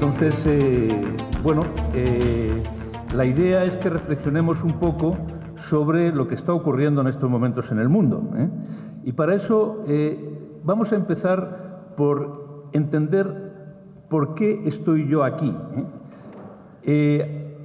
Entonces, la idea es que reflexionemos un poco sobre lo que está ocurriendo en estos momentos en el mundo, ¿eh? Y para eso vamos a empezar por entender por qué estoy yo aquí, ¿eh?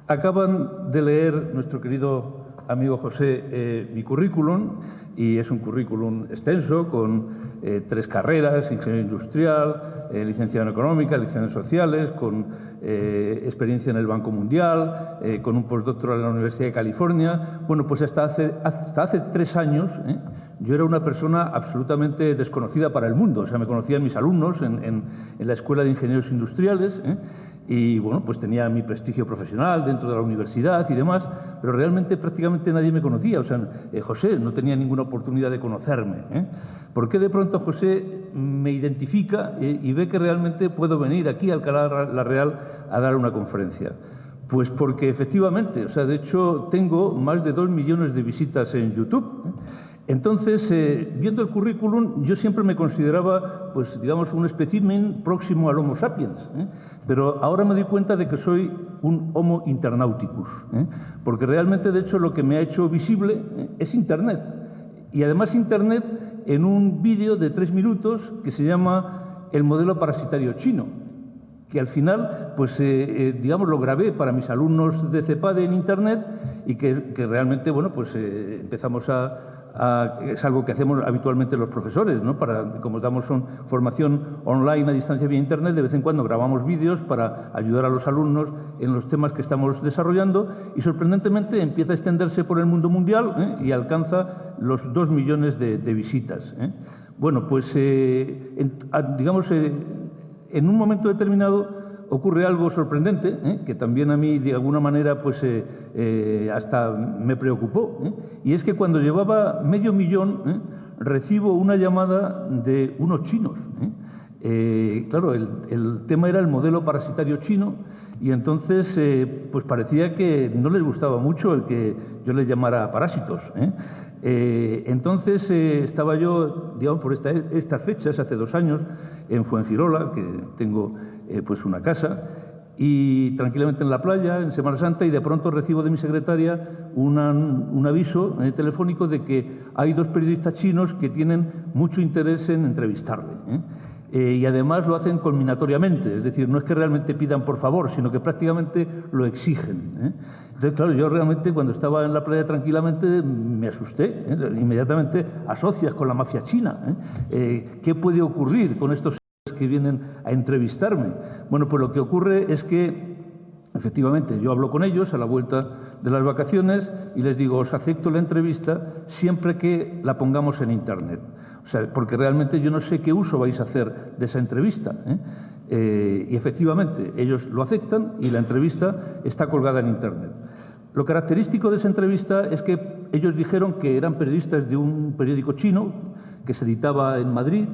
Acaban de leer nuestro querido amigo José mi currículum, y es un currículum extenso con 3 carreras: ingeniero industrial, licenciado en económica, licenciado en sociales, con experiencia en el Banco Mundial, con un postdoctoral en la Universidad de California. Bueno, pues hasta hace 3 años yo era una persona absolutamente desconocida para el mundo. O sea, me conocían mis alumnos en la Escuela de Ingenieros Industriales, y bueno, pues tenía mi prestigio profesional dentro de la universidad y demás, pero realmente prácticamente nadie me conocía. O sea, José no tenía ninguna oportunidad de conocerme, ¿eh? ¿Por qué de pronto José me identifica y ve que realmente puedo venir aquí a Alcalá la Real a dar una conferencia? Pues porque efectivamente, o sea, de hecho tengo más de 2 millones de visitas en YouTube, ¿eh? Entonces, viendo el currículum, yo siempre me consideraba, pues, digamos, un espécimen próximo al Homo sapiens, ¿eh? Pero ahora me doy cuenta de que soy un Homo internauticus, ¿eh? Porque realmente, de hecho, lo que me ha hecho visible es Internet. Y además Internet en un vídeo de 3 minutos que se llama El modelo parasitario chino, que al final, pues, digamos, lo grabé para mis alumnos de CEPADE en Internet, y que realmente, bueno, pues empezamos es algo que hacemos habitualmente los profesores, ¿no? Como damos formación online a distancia vía Internet, de vez en cuando grabamos vídeos para ayudar a los alumnos en los temas que estamos desarrollando, y sorprendentemente empieza a extenderse por el mundo mundial, ¿eh? Y alcanza los 2 millones de visitas, ¿eh? Bueno, pues digamos, en un momento determinado ocurre algo sorprendente, que también a mí de alguna manera pues, hasta me preocupó, y es que cuando llevaba medio millón recibo una llamada de unos chinos. Claro, el tema era el modelo parasitario chino, y entonces pues parecía que no les gustaba mucho el que yo les llamara parásitos. Entonces estaba yo, digamos, por estas fechas, hace 2 años, en Fuengirola, que tengo pues una casa, y tranquilamente en la playa, en Semana Santa, y de pronto recibo de mi secretaria un aviso telefónico de que hay 2 periodistas chinos que tienen mucho interés en entrevistarle, y además lo hacen conminatoriamente, es decir, no es que realmente pidan por favor, sino que prácticamente lo exigen. Entonces, claro, yo realmente cuando estaba en la playa tranquilamente me asusté, inmediatamente asocias con la mafia china, ¿qué puede ocurrir con estos que vienen a entrevistarme? Bueno, pues lo que ocurre es que efectivamente yo hablo con ellos a la vuelta de las vacaciones y les digo: os acepto la entrevista siempre que la pongamos en Internet. O sea, porque realmente yo no sé qué uso vais a hacer de esa entrevista, y efectivamente ellos lo aceptan y la entrevista está colgada en Internet. Lo característico de esa entrevista es que ellos dijeron que eran periodistas de un periódico chino que se editaba en Madrid,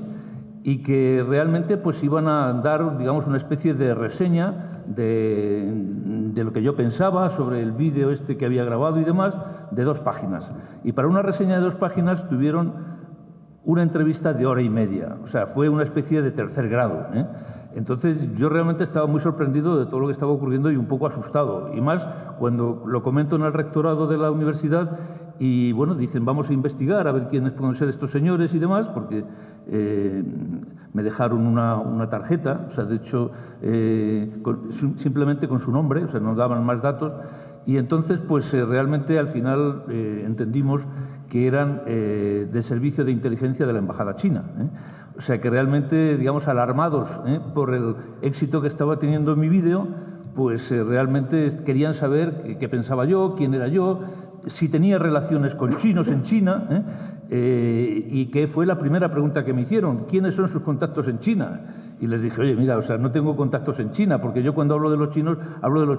y que realmente pues iban a dar, digamos, una especie de reseña de lo que yo pensaba sobre el vídeo que había grabado y demás, de 2 páginas. Y para una reseña de 2 páginas tuvieron una entrevista de 1h30. O sea, fue una especie de tercer grado, Entonces yo realmente estaba muy sorprendido de todo lo que estaba ocurriendo y un poco asustado. Y más cuando lo comento en el rectorado de la universidad y, bueno, dicen: vamos a investigar a ver quiénes pueden ser estos señores y demás, porque me dejaron una tarjeta, o sea, de hecho, simplemente con su nombre, o sea, no daban más datos. Y entonces, pues realmente al final entendimos que eran del servicio de inteligencia de la Embajada China, O sea, que realmente, digamos, alarmados por el éxito que estaba teniendo mi vídeo, pues realmente querían saber qué pensaba yo, quién era yo, si tenía relaciones con chinos en China, y que fue la primera pregunta que me hicieron: ¿quiénes son sus contactos en China? Y les dije: oye, mira, o sea, no tengo contactos en China, porque yo cuando hablo de los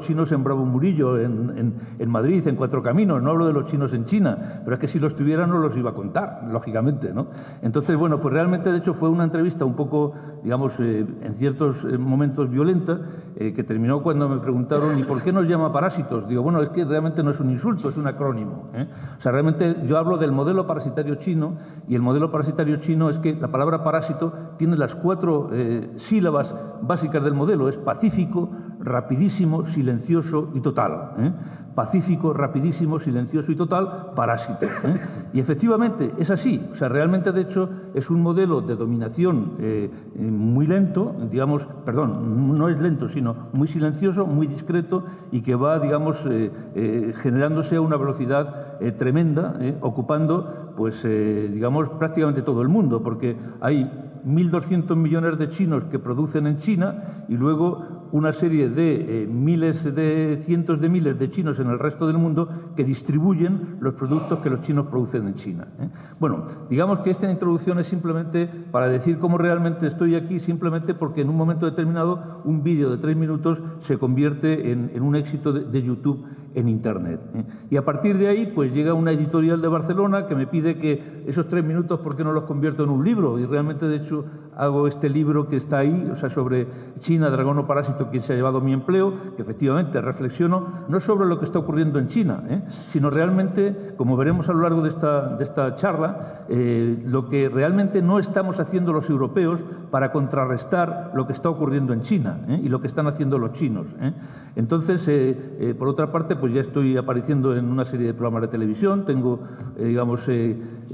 chinos en Bravo Murillo, en Madrid, en Cuatro Caminos, no hablo de los chinos en China, pero es que si los tuviera no los iba a contar, lógicamente, ¿no? Entonces, bueno, pues realmente, de hecho, fue una entrevista un poco, digamos, en ciertos momentos violenta, que terminó cuando me preguntaron: ¿y por qué nos llama parásitos? Digo: bueno, es que realmente no es un insulto, es un acrónimo, O sea, realmente yo hablo del modelo parasitario chino, y el modelo parasitario chino es que la palabra parásito tiene las 4 sílabas básicas del modelo, es pacífico, rapidísimo, silencioso y total. Pacífico, rapidísimo, silencioso y total, parásito. Y efectivamente es así. O sea, realmente, de hecho, es un modelo de dominación muy lento, digamos, perdón, no es lento, sino muy silencioso, muy discreto y que va, digamos, generándose a una velocidad tremenda, ocupando, pues, digamos, prácticamente todo el mundo, porque hay 1.200 millones de chinos que producen en China y luego una serie de cientos de miles de chinos en el resto del mundo que distribuyen los productos que los chinos producen en China. Bueno, digamos que esta introducción es simplemente para decir cómo realmente estoy aquí, simplemente porque en un momento determinado un vídeo de 3 minutos se convierte en un éxito de YouTube en Internet. Y a partir de ahí, pues llega una editorial de Barcelona que me pide que esos 3 minutos, ¿por qué no los convierto en un libro? Y realmente, de hecho, hago este libro que está ahí, o sea, sobre China, dragón o parásito, quien se ha llevado mi empleo, que efectivamente reflexiono no sobre lo que está ocurriendo en China, sino realmente, como veremos a lo largo de esta charla, lo que realmente no estamos haciendo los europeos para contrarrestar lo que está ocurriendo en China y lo que están haciendo los chinos. Entonces, por otra parte, pues ya estoy apareciendo en una serie de programas de televisión, tengo, digamos,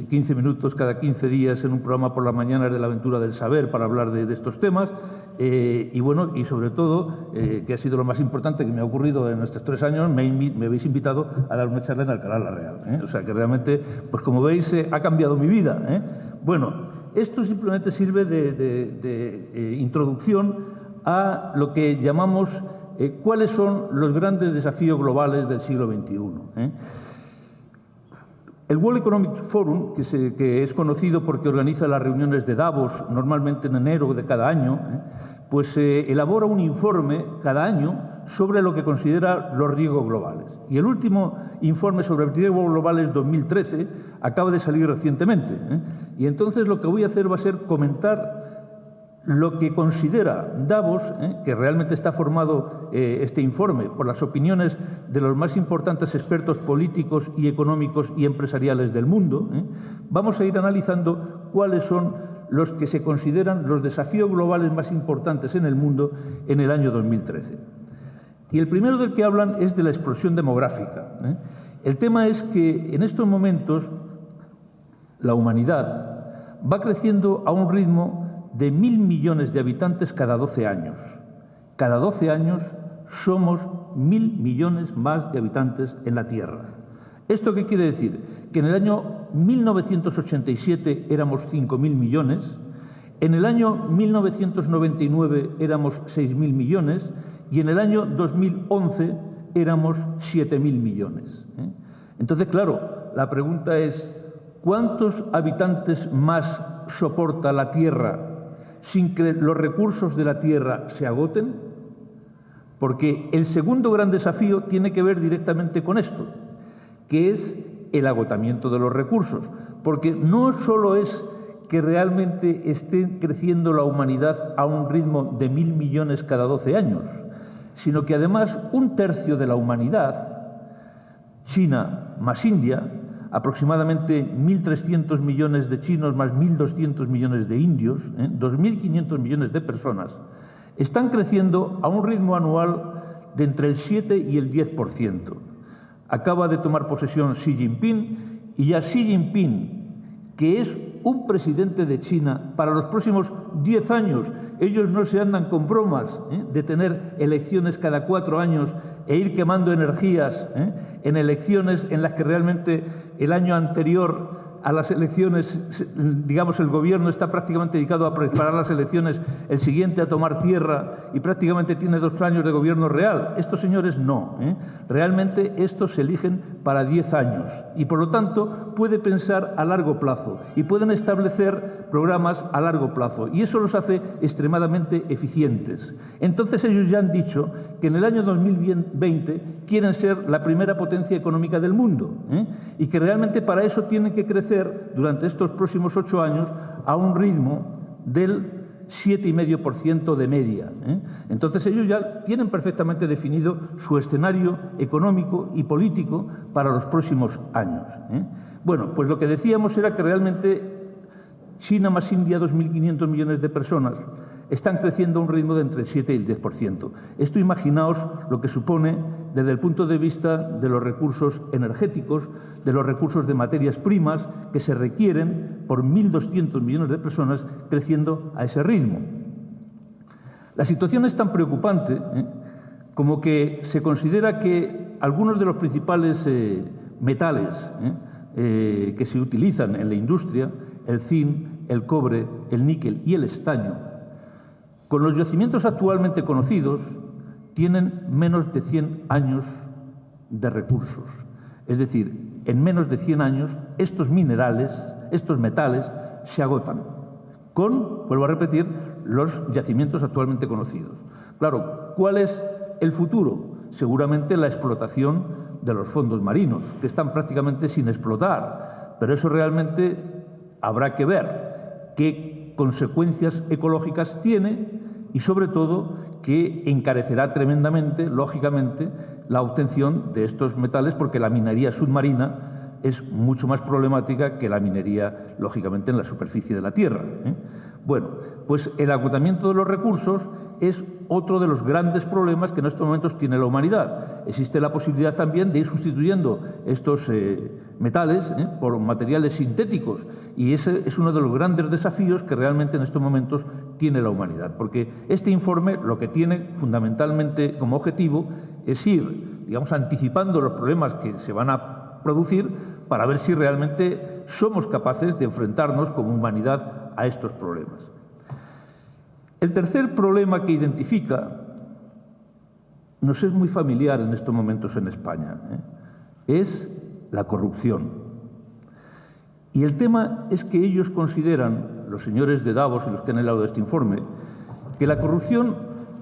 15 minutos cada 15 días en un programa por la mañana de la aventura del saber para hablar de estos temas y bueno, y sobre todo, que ha sido lo más importante que me ha ocurrido en estos 3 años, me habéis invitado a dar una charla en Alcalá la Real. O sea que realmente, pues como veis, ha cambiado mi vida. Bueno, esto simplemente sirve de introducción a lo que llamamos cuáles son los grandes desafíos globales del siglo XXI. El World Economic Forum, que es conocido porque organiza las reuniones de Davos, normalmente en enero de cada año, pues elabora un informe cada año sobre lo que considera los riesgos globales. Y el último informe sobre riesgos globales 2013 acaba de salir recientemente. Y entonces lo que voy a hacer va a ser comentar lo que considera Davos, que realmente está formado este informe por las opiniones de los más importantes expertos políticos y económicos y empresariales del mundo. Vamos a ir analizando cuáles son los que se consideran los desafíos globales más importantes en el mundo en el año 2013. Y el primero del que hablan es de la explosión demográfica. El tema es que en estos momentos la humanidad va creciendo a un ritmo de 1.000 millones de habitantes cada 12 años. Cada 12 años somos 1.000 millones más de habitantes en la Tierra. ¿Esto qué quiere decir? Que en el año 1987 éramos 5.000 millones, en el año 1999 éramos 6.000 millones y en el año 2011 éramos 7.000 millones. Entonces, claro, la pregunta es, ¿cuántos habitantes más soporta la Tierra sin que los recursos de la Tierra se agoten? Porque el segundo gran desafío tiene que ver directamente con esto, que es el agotamiento de los recursos. Porque no solo es que realmente esté creciendo la humanidad a un ritmo de 1.000 millones cada 12 años, sino que además 1/3 de la humanidad, China más India, aproximadamente 1.300 millones de chinos más 1.200 millones de indios, 2.500 millones de personas, están creciendo a un ritmo anual de entre el 7 y el 10%. Acaba de tomar posesión Xi Jinping y ya Xi Jinping, que es un presidente de China para los próximos 10 años, ellos no se andan con bromas de tener elecciones cada 4 años e ir quemando energías en elecciones en las que realmente el año anterior a las elecciones, digamos, el gobierno está prácticamente dedicado a preparar las elecciones, el siguiente a tomar tierra y prácticamente tiene 2 años de gobierno real. Estos señores no. Realmente estos se eligen para 10 años y por lo tanto puede pensar a largo plazo y pueden establecer programas a largo plazo y eso los hace extremadamente eficientes. Entonces ellos ya han dicho que en el año 2020 quieren ser la primera potencia económica del mundo y que realmente para eso tienen que crecer durante estos próximos 8 años a un ritmo del 7,5% de media. Entonces ellos ya tienen perfectamente definido su escenario económico y político para los próximos años. Bueno, pues lo que decíamos era que realmente China más India, 2.500 millones de personas, están creciendo a un ritmo de entre el 7 y el 10%. Esto imaginaos lo que supone desde el punto de vista de los recursos energéticos, de los recursos de materias primas que se requieren por 1.200 millones de personas creciendo a ese ritmo. La situación es tan preocupante como que se considera que algunos de los principales metales que se utilizan en la industria, el zinc, el cobre, el níquel y el estaño, con los yacimientos actualmente conocidos, tienen menos de 100 años de recursos. Es decir, en menos de 100 años estos minerales, estos metales, se agotan con, vuelvo a repetir, los yacimientos actualmente conocidos. Claro, ¿cuál es el futuro? Seguramente la explotación de los fondos marinos, que están prácticamente sin explotar, pero eso realmente habrá que ver qué consecuencias ecológicas tiene y, sobre todo, que encarecerá tremendamente, lógicamente, la obtención de estos metales, porque la minería submarina es mucho más problemática que la minería, lógicamente, en la superficie de la Tierra. Bueno, pues el agotamiento de los recursos es otro de los grandes problemas que en estos momentos tiene la humanidad. Existe la posibilidad también de ir sustituyendo estos metales por materiales sintéticos, y ese es uno de los grandes desafíos que realmente en estos momentos tiene la humanidad, porque este informe lo que tiene fundamentalmente como objetivo es ir, digamos, anticipando los problemas que se van a producir para ver si realmente somos capaces de enfrentarnos como humanidad a estos problemas. El tercer problema que identifica nos es muy familiar en estos momentos en España, es la corrupción. Y el tema es que ellos consideran, los señores de Davos y los que han elaborado este informe, que la corrupción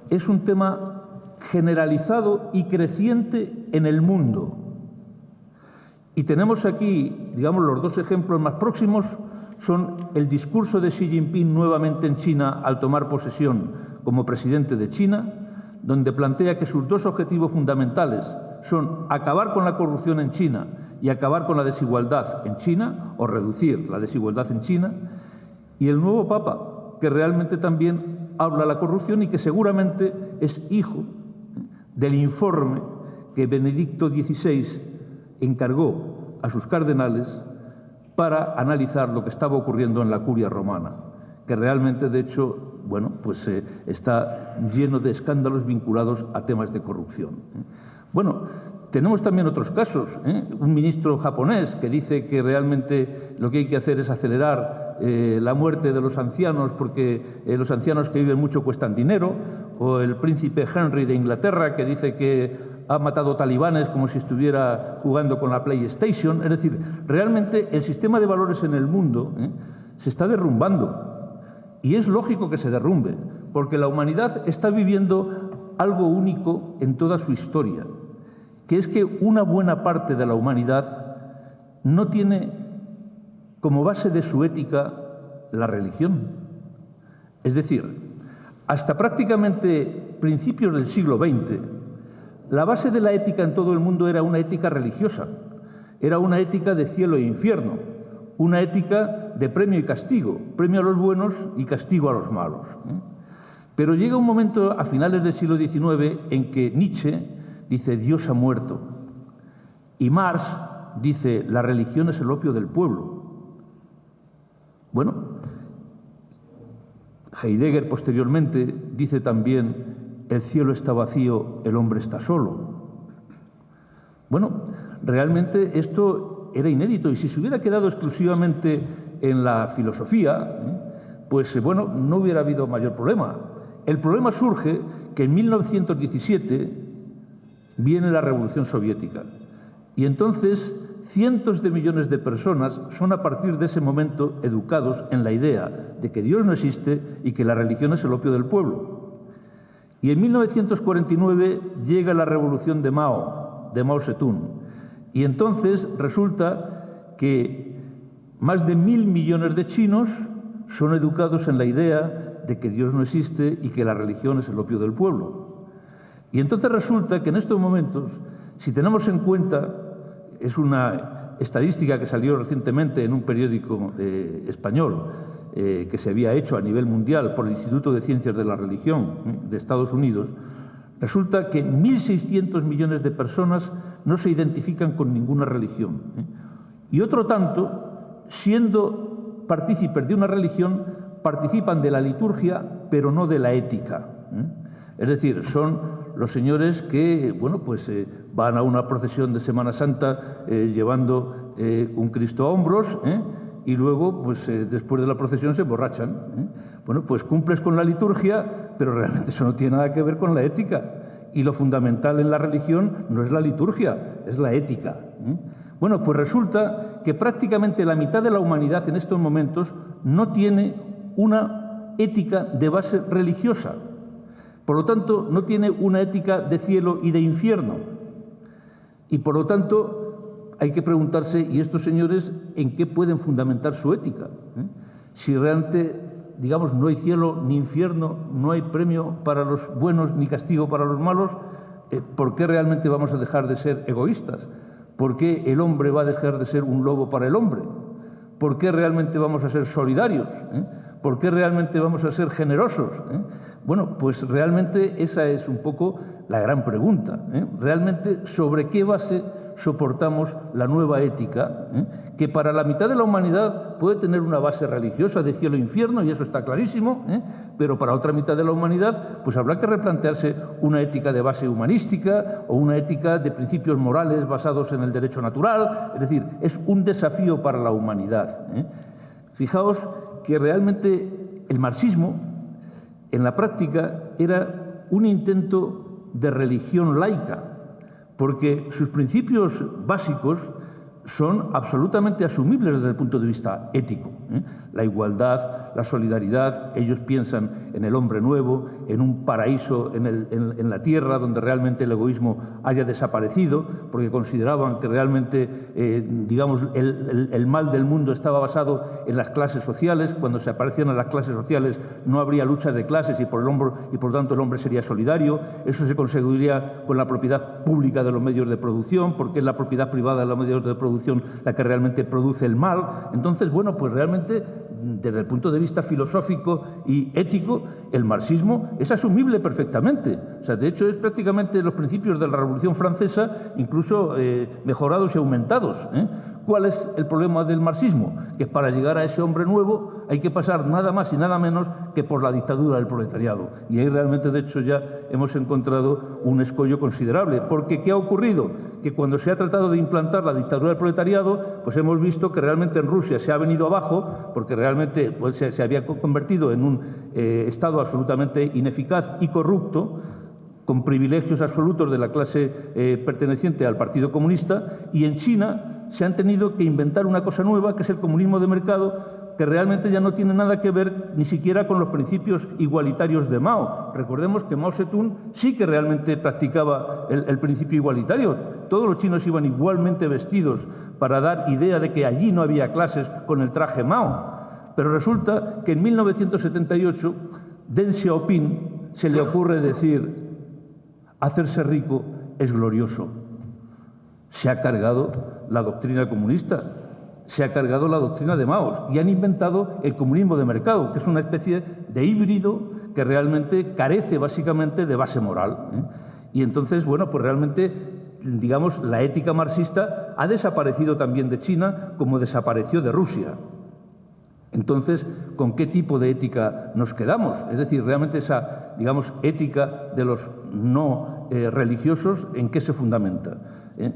es un tema generalizado y creciente en el mundo. Y tenemos aquí, digamos, los dos ejemplos más próximos son el discurso de Xi Jinping nuevamente en China al tomar posesión como presidente de China, donde plantea que sus dos objetivos fundamentales son acabar con la corrupción en China y acabar con la desigualdad en China, o reducir la desigualdad en China, y el nuevo Papa, que realmente también habla de la corrupción y que seguramente es hijo del informe que Benedicto XVI encargó a sus cardenales para analizar lo que estaba ocurriendo en la curia romana, que realmente, de hecho, bueno, pues está lleno de escándalos vinculados a temas de corrupción. Bueno, tenemos también otros casos, un ministro japonés que dice que realmente lo que hay que hacer es acelerar la muerte de los ancianos porque los ancianos que viven mucho cuestan dinero, o el príncipe Henry de Inglaterra que dice que ha matado talibanes como si estuviera jugando con la PlayStation. Es decir, realmente el sistema de valores en el mundo se está derrumbando, y es lógico que se derrumbe, porque la humanidad está viviendo algo único en toda su historia, que es que una buena parte de la humanidad no tiene como base de su ética la religión. Es decir, hasta prácticamente principios del siglo XX, la base de la ética en todo el mundo era una ética religiosa, era una ética de cielo e infierno, una ética de premio y castigo, premio a los buenos y castigo a los malos. Pero llega un momento a finales del siglo XIX en que Nietzsche dice Dios ha muerto, y Marx dice la religión es el opio del pueblo. Bueno, Heidegger posteriormente dice también el cielo está vacío, el hombre está solo. Bueno, realmente esto era inédito, y si se hubiera quedado exclusivamente en la filosofía, pues bueno, no hubiera habido mayor problema. El problema surge que en 1917 viene la Revolución Soviética, y entonces cientos de millones de personas son a partir de ese momento educados en la idea de que Dios no existe y que la religión es el opio del pueblo. Y en 1949 llega la revolución de Mao Zedong, y entonces resulta que más de 1.000 millones de chinos son educados en la idea de que Dios no existe y que la religión es el opio del pueblo. Y entonces resulta que en estos momentos, si tenemos en cuenta, es una estadística que salió recientemente en un periódico español, que se había hecho a nivel mundial por el Instituto de Ciencias de la Religión de Estados Unidos, resulta que 1.600 millones de personas no se identifican con ninguna religión. Y otro tanto, siendo partícipes de una religión, participan de la liturgia, pero no de la ética. Es decir, son los señores que, bueno, pues van a una procesión de Semana Santa llevando un Cristo a hombros, y luego, pues después de la procesión se emborrachan. Bueno, pues cumples con la liturgia, pero realmente eso no tiene nada que ver con la ética. Y lo fundamental en la religión no es la liturgia, es la ética. Bueno, pues resulta que prácticamente la mitad de la humanidad en estos momentos no tiene una ética de base religiosa. Por lo tanto, no tiene una ética de cielo y de infierno. Y por lo tanto, hay que preguntarse, ¿y estos señores en qué pueden fundamentar su ética? Si realmente, digamos, no hay cielo ni infierno, no hay premio para los buenos ni castigo para los malos, ¿por qué realmente vamos a dejar de ser egoístas? ¿Por qué el hombre va a dejar de ser un lobo para el hombre? ¿Por qué realmente vamos a ser solidarios? ¿Por qué realmente vamos a ser generosos? Bueno, pues realmente esa es un poco la gran pregunta. Realmente, ¿sobre qué base soportamos la nueva ética, que para la mitad de la humanidad puede tener una base religiosa de cielo e infierno, y eso está clarísimo, pero para otra mitad de la humanidad pues habrá que replantearse una ética de base humanística o una ética de principios morales basados en el derecho natural? Es decir, es un desafío para la humanidad. Fijaos que realmente el marxismo, en la práctica, era un intento de religión laica, porque sus principios básicos son absolutamente asumibles desde el punto de vista ético. La igualdad, la solidaridad, ellos piensan en el hombre nuevo, en un paraíso en la tierra donde realmente el egoísmo haya desaparecido, porque consideraban que realmente, digamos, el mal del mundo estaba basado en las clases sociales. Cuando se aparecían a las clases sociales no habría lucha de clases y por lo tanto el hombre sería solidario. Eso se conseguiría con la propiedad pública de los medios de producción, porque es la propiedad privada de los medios de producción la que realmente produce el mal. Entonces, bueno, pues realmente desde el punto de vista filosófico y ético, el marxismo es asumible perfectamente. O sea, de hecho, es prácticamente los principios de la Revolución Francesa, incluso mejorados y aumentados. ¿Cuál es el problema del marxismo? Que para llegar a ese hombre nuevo hay que pasar nada más y nada menos que por la dictadura del proletariado. Y ahí realmente, de hecho, ya hemos encontrado un escollo considerable. Porque ¿qué ha ocurrido? Que cuando se ha tratado de implantar la dictadura del proletariado, pues hemos visto que realmente en Rusia se ha venido abajo, porque realmente pues, se había convertido en un Estado absolutamente ineficaz y corrupto, con privilegios absolutos de la clase perteneciente al Partido Comunista, y en China se han tenido que inventar una cosa nueva, que es el comunismo de mercado, que realmente ya no tiene nada que ver ni siquiera con los principios igualitarios de Mao. Recordemos que Mao Zedong sí que realmente practicaba el principio igualitario. Todos los chinos iban igualmente vestidos para dar idea de que allí no había clases con el traje Mao. Pero resulta que en 1978 Deng Xiaoping se le ocurre decir: hacerse rico es glorioso. Se ha cargado la doctrina comunista, se ha cargado la doctrina de Mao y han inventado el comunismo de mercado, que es una especie de híbrido que realmente carece básicamente de base moral. Y entonces, bueno, pues realmente, digamos, la ética marxista ha desaparecido también de China como desapareció de Rusia. Entonces, ¿con qué tipo de ética nos quedamos? Es decir, realmente esa, digamos, ética de los no religiosos, ¿en qué se fundamenta?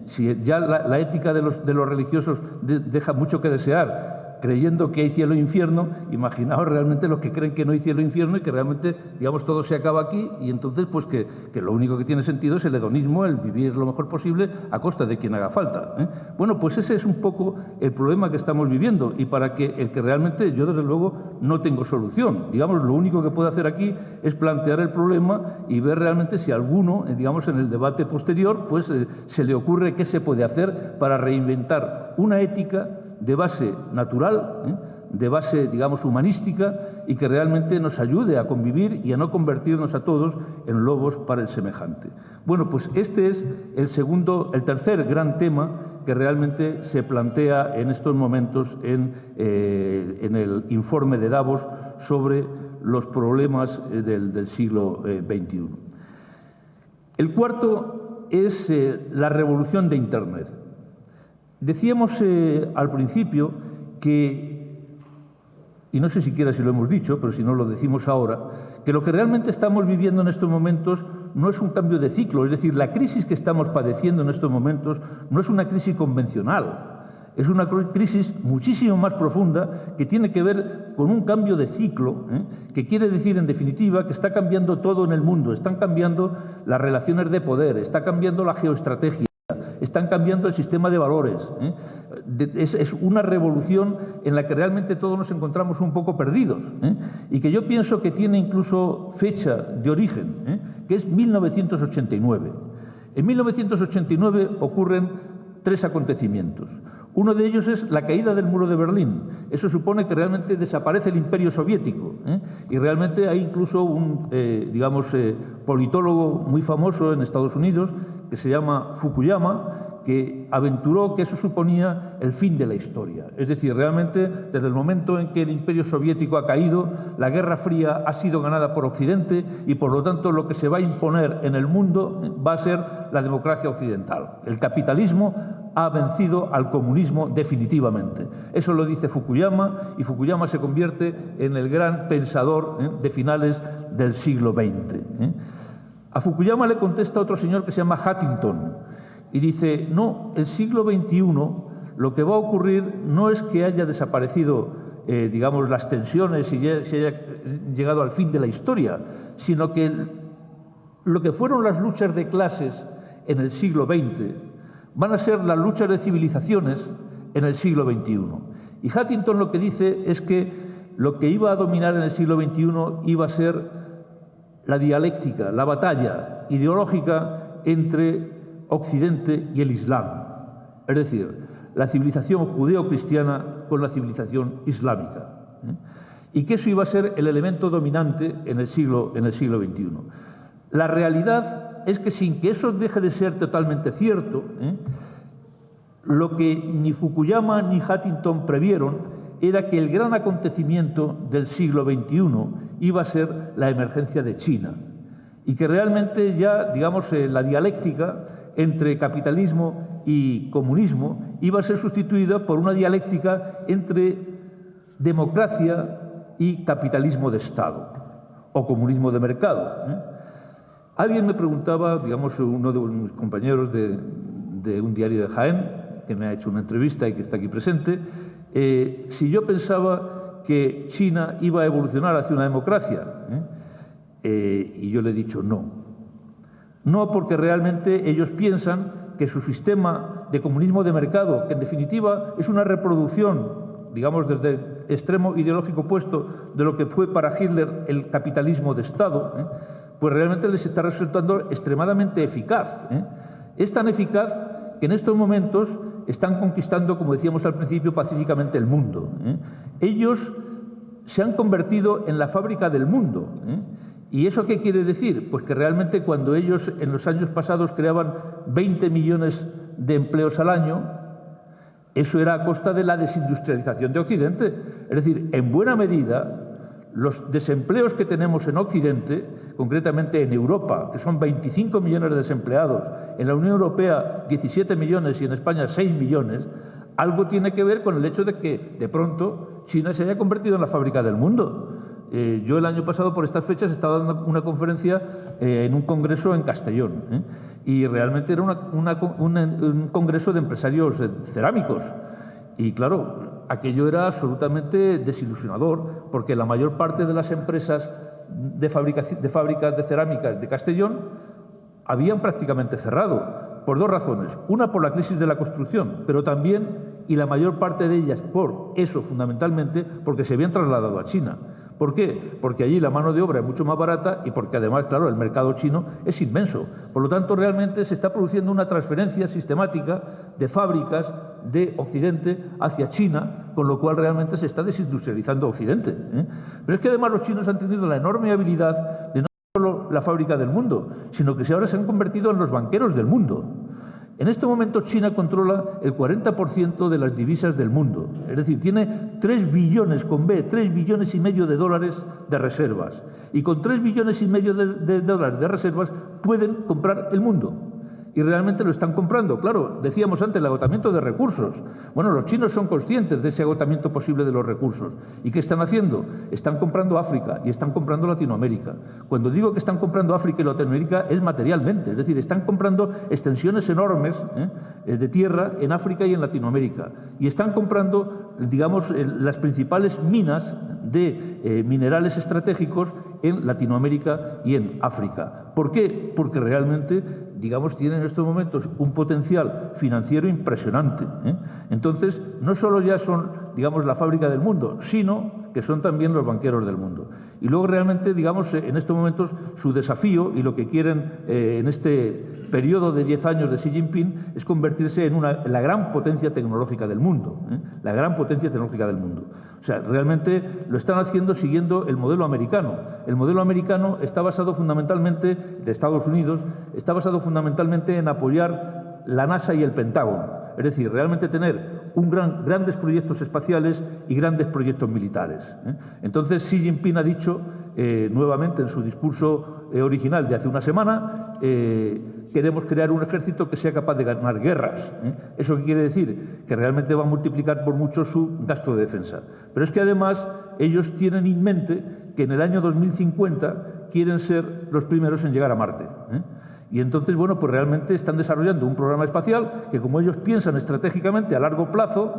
Si ya la ética de los religiosos deja mucho que desear, creyendo que hay cielo e infierno, imaginaos realmente los que creen que no hay cielo e infierno y que realmente, digamos, todo se acaba aquí, y entonces pues que lo único que tiene sentido es el hedonismo, el vivir lo mejor posible a costa de quien haga falta. Bueno, pues ese es un poco el problema que estamos viviendo, y para que el que realmente yo desde luego no tengo solución. Digamos, lo único que puedo hacer aquí es plantear el problema y ver realmente si alguno, digamos, en el debate posterior, pues se le ocurre qué se puede hacer para reinventar una ética de base natural, de base, digamos, humanística y que realmente nos ayude a convivir y a no convertirnos a todos en lobos para el semejante. Bueno, pues este es el tercer gran tema que realmente se plantea en estos momentos en el informe de Davos sobre los problemas del siglo XXI. El cuarto es la revolución de Internet. Decíamos al principio que, y no sé siquiera si lo hemos dicho, pero si no lo decimos ahora, que lo que realmente estamos viviendo en estos momentos no es un cambio de ciclo, es decir, la crisis que estamos padeciendo en estos momentos no es una crisis convencional, es una crisis muchísimo más profunda que tiene que ver con un cambio de ciclo, que quiere decir, en definitiva, que está cambiando todo en el mundo, están cambiando las relaciones de poder, está cambiando la geoestrategia, están cambiando el sistema de valores. Es una revolución en la que realmente todos nos encontramos un poco perdidos, y que yo pienso que tiene incluso fecha de origen, que es 1989. En 1989 ocurren tres acontecimientos. Uno de ellos es la caída del muro de Berlín. Eso supone que realmente desaparece el imperio soviético, y realmente hay incluso un politólogo muy famoso en Estados Unidos que se llama Fukuyama, que aventuró que eso suponía el fin de la historia. Es decir, realmente desde el momento en que el imperio soviético ha caído, la Guerra Fría ha sido ganada por Occidente y por lo tanto lo que se va a imponer en el mundo va a ser la democracia occidental. El capitalismo ha vencido al comunismo definitivamente. Eso lo dice Fukuyama, y Fukuyama se convierte en el gran pensador de finales del siglo XX. A Fukuyama le contesta otro señor que se llama Huntington y dice: no, el siglo XXI lo que va a ocurrir no es que haya desaparecido las tensiones y se haya llegado al fin de la historia, sino que lo que fueron las luchas de clases en el siglo XX van a ser las luchas de civilizaciones en el siglo XXI. Y Huntington lo que dice es que lo que iba a dominar en el siglo XXI iba a ser la dialéctica, la batalla ideológica entre Occidente y el Islam, es decir, la civilización judeo-cristiana con la civilización islámica, y que eso iba a ser el elemento dominante en el siglo XXI. La realidad es que, sin que eso deje de ser totalmente cierto, lo que ni Fukuyama ni Huntington previeron era que el gran acontecimiento del siglo XXI iba a ser la emergencia de China, y que realmente ya, la dialéctica entre capitalismo y comunismo iba a ser sustituida por una dialéctica entre democracia y capitalismo de Estado o comunismo de mercado. Alguien me preguntaba, uno de mis compañeros de un diario de Jaén, que me ha hecho una entrevista y que está aquí presente, si yo pensaba que China iba a evolucionar hacia una democracia. Y yo le he dicho no. No, porque realmente ellos piensan que su sistema de comunismo de mercado, que en definitiva es una reproducción, desde el extremo ideológico opuesto de lo que fue para Hitler el capitalismo de Estado, pues realmente les está resultando extremadamente eficaz. Es tan eficaz que en estos momentos están conquistando, como decíamos al principio, pacíficamente el mundo. Ellos se han convertido en la fábrica del mundo. ¿Y eso qué quiere decir? Pues que realmente cuando ellos en los años pasados creaban 20 millones de empleos al año, eso era a costa de la desindustrialización de Occidente. Es decir, en buena medida, los desempleos que tenemos en Occidente, concretamente en Europa, que son 25 millones de desempleados, en la Unión Europea 17 millones y en España 6 millones, algo tiene que ver con el hecho de que de pronto China se haya convertido en la fábrica del mundo. Yo el año pasado, por estas fechas, estaba dando una conferencia en un congreso en Castellón, y realmente era un congreso de empresarios cerámicos. Y claro, aquello era absolutamente desilusionador, porque la mayor parte de las empresas de fábricas de cerámicas de Castellón habían prácticamente cerrado, por dos razones. Una, por la crisis de la construcción, pero también, y la mayor parte de ellas por eso fundamentalmente, porque se habían trasladado a China. ¿Por qué? Porque allí la mano de obra es mucho más barata y porque además, claro, el mercado chino es inmenso. Por lo tanto, realmente se está produciendo una transferencia sistemática de fábricas de Occidente hacia China, con lo cual realmente se está desindustrializando Occidente, ¿eh? Pero es que además los chinos han tenido la enorme habilidad de no solo la fábrica del mundo, sino que ahora se han convertido en los banqueros del mundo. En este momento China controla el 40% de las divisas del mundo, es decir, tiene 3 billones con B, 3 billones y medio de dólares de reservas. Y con 3 billones y medio de dólares de reservas pueden comprar el mundo. Y realmente lo están comprando. Claro, decíamos antes el agotamiento de recursos. Bueno, los chinos son conscientes de ese agotamiento posible de los recursos. ¿Y qué están haciendo? Están comprando África y están comprando Latinoamérica. Cuando digo que están comprando África y Latinoamérica es materialmente, es decir, están comprando extensiones enormes de tierra en África y en Latinoamérica. Y están comprando, digamos, las principales minas de minerales estratégicos en Latinoamérica y en África. ¿Por qué? Porque realmente, digamos, tienen en estos momentos un potencial financiero impresionante, ¿eh? Entonces, no solo ya son, digamos, la fábrica del mundo, sino que son también los banqueros del mundo. Y luego realmente, digamos, en estos momentos su desafío y lo que quieren en este periodo de 10 años de Xi Jinping es convertirse en la gran potencia tecnológica del mundo, ¿eh? La gran potencia tecnológica del mundo. O sea, realmente lo están haciendo siguiendo el modelo americano. El modelo americano está basado fundamentalmente, de Estados Unidos, está basado fundamentalmente en apoyar la NASA y el Pentágono. Es decir, realmente tener grandes proyectos espaciales y grandes proyectos militares, ¿eh? Entonces, Xi Jinping ha dicho nuevamente en su discurso original de hace una semana, queremos crear un ejército que sea capaz de ganar guerras, ¿eh? ¿Eso qué quiere decir? Que realmente va a multiplicar por mucho su gasto de defensa. Pero es que además ellos tienen en mente que en el año 2050 quieren ser los primeros en llegar a Marte, ¿eh? Y entonces, bueno, pues realmente están desarrollando un programa espacial que, como ellos piensan estratégicamente a largo plazo,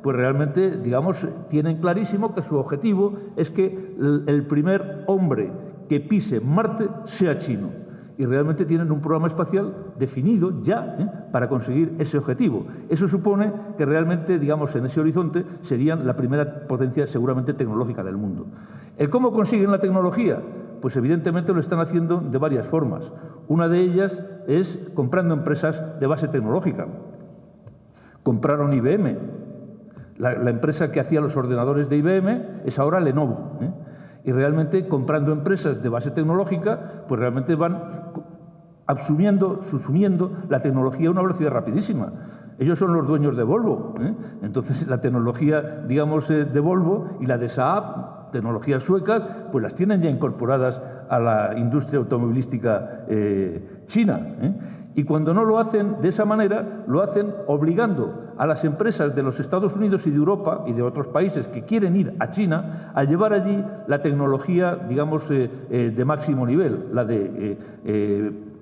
pues realmente, digamos, tienen clarísimo que su objetivo es que el primer hombre que pise Marte sea chino. Y realmente tienen un programa espacial definido ya para conseguir ese objetivo. Eso supone que realmente, digamos, en ese horizonte serían la primera potencia seguramente tecnológica del mundo. ¿El cómo consiguen la tecnología? Pues evidentemente lo están haciendo de varias formas. Una de ellas es comprando empresas de base tecnológica. Compraron IBM. La empresa que hacía los ordenadores de IBM es ahora Lenovo, ¿eh? Y realmente comprando empresas de base tecnológica, pues realmente van susumiendo la tecnología a una velocidad rapidísima. Ellos son los dueños de Volvo, ¿eh? Entonces la tecnología, digamos, de Volvo y la de Saab, tecnologías suecas, pues las tienen ya incorporadas a la industria automovilística china, ¿eh? Y cuando no lo hacen de esa manera, lo hacen obligando a las empresas de los Estados Unidos y de Europa y de otros países que quieren ir a China a llevar allí la tecnología, digamos, de máximo nivel, la de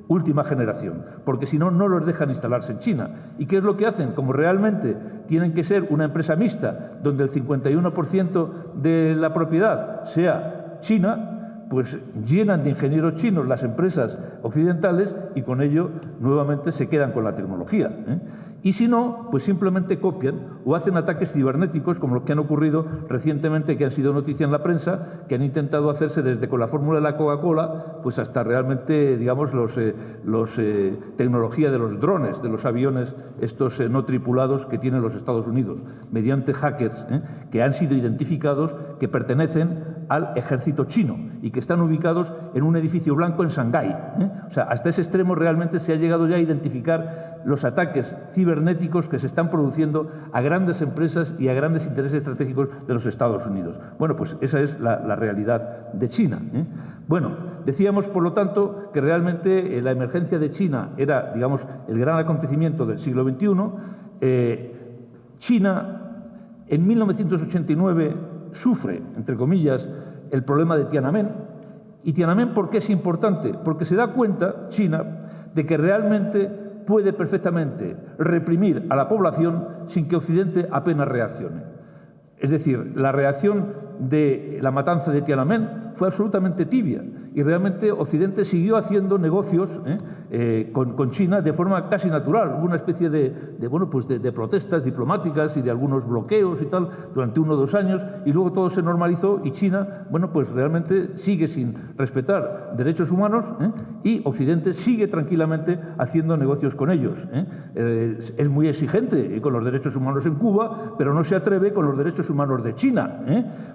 última generación, porque si no, no los dejan instalarse en China. ¿Y qué es lo que hacen? Como realmente tienen que ser una empresa mixta, donde el 51% de la propiedad sea china, pues llenan de ingenieros chinos las empresas occidentales y con ello nuevamente se quedan con la tecnología, ¿eh? Y si no, pues simplemente copian o hacen ataques cibernéticos como los que han ocurrido recientemente, que han sido noticia en la prensa, que han intentado hacerse desde con la fórmula de la Coca-Cola, pues hasta realmente, digamos, tecnología de los drones, de los aviones estos no tripulados que tienen los Estados Unidos, mediante hackers, que han sido identificados que pertenecen al ejército chino y que están ubicados en un edificio blanco en Shanghái, ¿eh? O sea, hasta ese extremo realmente se ha llegado ya a identificar los ataques cibernéticos que se están produciendo a grandes empresas y a grandes intereses estratégicos de los Estados Unidos. Bueno, pues esa es la realidad de China, ¿eh? Bueno, decíamos, por lo tanto, que realmente la emergencia de China era, digamos, el gran acontecimiento del siglo XXI. China, en 1989, sufre, entre comillas, el problema de Tiananmen. ¿Y Tiananmen por qué es importante? Porque se da cuenta, China, de que realmente puede perfectamente reprimir a la población sin que Occidente apenas reaccione. Es decir, la reacción de la matanza de Tiananmen fue absolutamente tibia y realmente Occidente siguió haciendo negocios con China de forma casi natural. Hubo una especie de protestas diplomáticas y de algunos bloqueos y tal durante 1 o 2 años, y luego todo se normalizó y China, pues realmente sigue sin respetar derechos humanos, y Occidente sigue tranquilamente haciendo negocios con ellos. Es muy exigente con los derechos humanos en Cuba, pero no se atreve con los derechos humanos de China.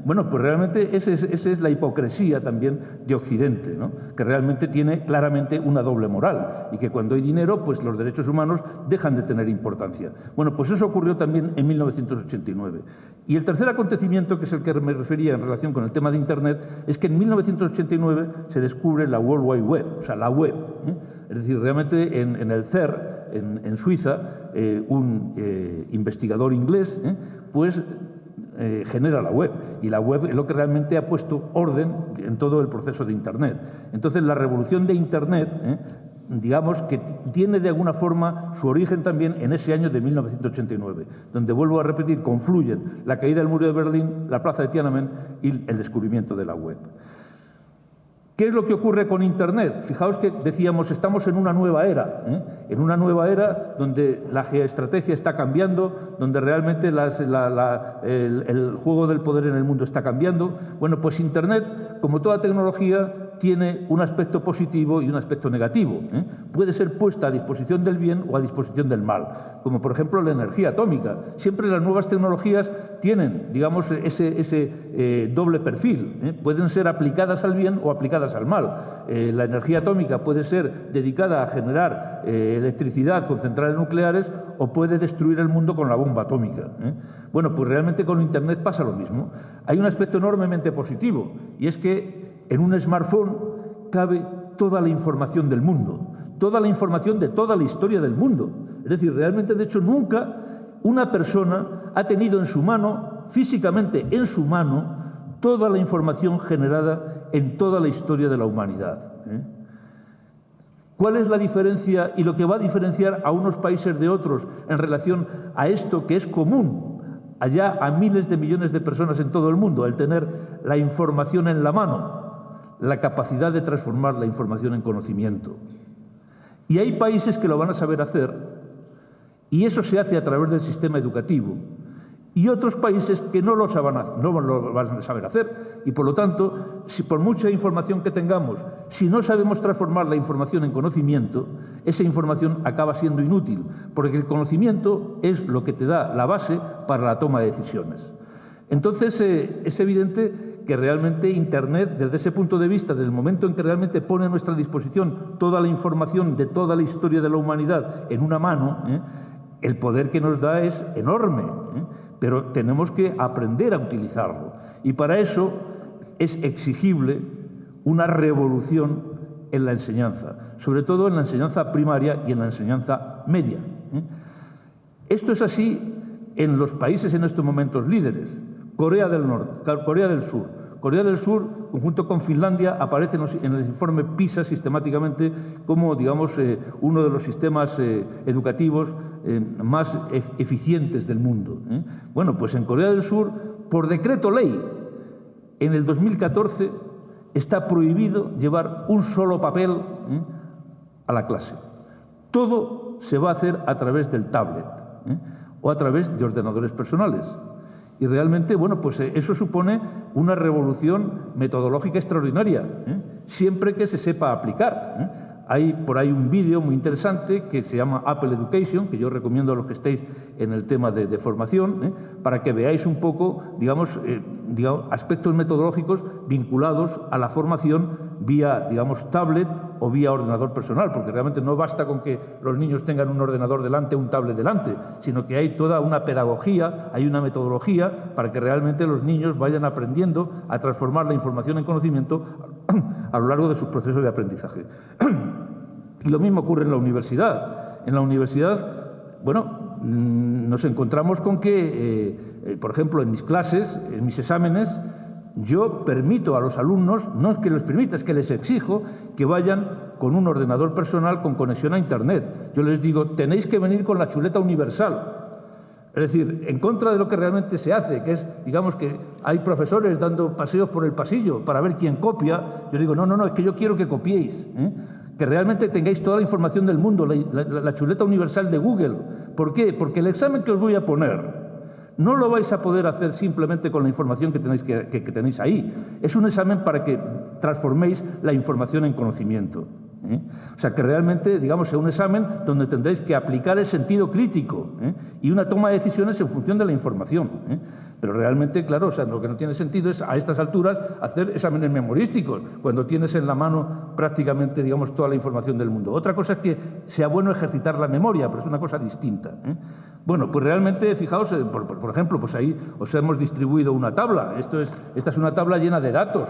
Bueno, pues realmente esa es la hipocresía también de Occidente, ¿no? Que realmente tiene claramente una doble moral y que cuando hay dinero, pues los derechos humanos dejan de tener importancia. Bueno, pues eso ocurrió también en 1989. Y el tercer acontecimiento, que es el que me refería en relación con el tema de Internet, es que en 1989 se descubre la World Wide Web, o sea, la web. Es decir, realmente en el CERN, en Suiza, un investigador inglés, pues genera la web, y la web es lo que realmente ha puesto orden en todo el proceso de Internet. Entonces, la revolución de Internet, digamos que tiene de alguna forma su origen también en ese año de 1989, donde, vuelvo a repetir, confluyen la caída del muro de Berlín, la plaza de Tiananmen y el descubrimiento de la web. ¿Qué es lo que ocurre con Internet? Fijaos que decíamos, estamos en una nueva era, en una nueva era donde la geoestrategia está cambiando, donde realmente el juego del poder en el mundo está cambiando. Bueno, pues Internet, como toda tecnología, tiene un aspecto positivo y un aspecto negativo. Puede ser puesta a disposición del bien o a disposición del mal, como por ejemplo la energía atómica. Siempre las nuevas tecnologías tienen, digamos, ese doble perfil. Pueden ser aplicadas al bien o aplicadas al mal. La energía atómica puede ser dedicada a generar electricidad con centrales nucleares o puede destruir el mundo con la bomba atómica. Bueno, pues realmente con Internet pasa lo mismo. Hay un aspecto enormemente positivo, y es que en un smartphone cabe toda la información del mundo, toda la información de toda la historia del mundo. Es decir, realmente, de hecho, nunca una persona ha tenido en su mano, físicamente en su mano, toda la información generada en toda la historia de la humanidad. ¿Cuál es la diferencia y lo que va a diferenciar a unos países de otros en relación a esto que es común allá a miles de millones de personas en todo el mundo, el tener la información en la mano? La capacidad de transformar la información en conocimiento. Y hay países que lo van a saber hacer, y eso se hace a través del sistema educativo, y otros países que no lo van a saber hacer. Y por lo tanto, si por mucha información que tengamos, si no sabemos transformar la información en conocimiento, esa información acaba siendo inútil, porque el conocimiento es lo que te da la base para la toma de decisiones. Entonces, es evidente que realmente Internet, desde ese punto de vista, desde el momento en que realmente pone a nuestra disposición toda la información de toda la historia de la humanidad en una mano, el poder que nos da es enorme, pero tenemos que aprender a utilizarlo. Y para eso es exigible una revolución en la enseñanza, sobre todo en la enseñanza primaria y en la enseñanza media. Esto es así en los países en estos momentos líderes. Corea del Norte, Corea del Sur. Corea del Sur, conjunto con Finlandia, aparece en el informe PISA sistemáticamente como, digamos, uno de los sistemas educativos más eficientes del mundo. Bueno, pues en Corea del Sur, por decreto ley, en el 2014 está prohibido llevar un solo papel a la clase. Todo se va a hacer a través del tablet o a través de ordenadores personales. Y realmente, bueno, pues eso supone una revolución metodológica extraordinaria, siempre que se sepa aplicar. Hay por ahí un vídeo muy interesante que se llama Apple Education, que yo recomiendo a los que estéis en el tema de formación, para que veáis un poco, digamos, aspectos metodológicos vinculados a la formación vía, digamos, tablet o vía ordenador personal, porque realmente no basta con que los niños tengan un ordenador delante, un tablet delante, sino que hay toda una pedagogía, hay una metodología para que realmente los niños vayan aprendiendo a transformar la información en conocimiento a lo largo de sus procesos de aprendizaje. Y lo mismo ocurre en la universidad. En la universidad, bueno, nos encontramos con que, por ejemplo, en mis clases, en mis exámenes, yo permito a los alumnos, no es que les permita, es que les exijo que vayan con un ordenador personal con conexión a Internet. Yo les digo, tenéis que venir con la chuleta universal. Es decir, en contra de lo que realmente se hace, que es, digamos, que hay profesores dando paseos por el pasillo para ver quién copia. Yo digo, no, es que yo quiero que copiéis, que realmente tengáis toda la información del mundo, la chuleta universal de Google. ¿Por qué? Porque el examen que os voy a poner no lo vais a poder hacer simplemente con la información que tenéis ahí. Es un examen para que transforméis la información en conocimiento. O sea, que realmente, digamos, sea un examen donde tendréis que aplicar el sentido crítico y una toma de decisiones en función de la información. Pero realmente, claro, o sea, lo que no tiene sentido es a estas alturas hacer exámenes memorísticos, cuando tienes en la mano prácticamente, digamos, toda la información del mundo. Otra cosa es que sea bueno ejercitar la memoria, pero es una cosa distinta. Bueno, pues realmente, fijaos, por ejemplo, pues ahí os hemos distribuido una tabla. Esta es una tabla llena de datos.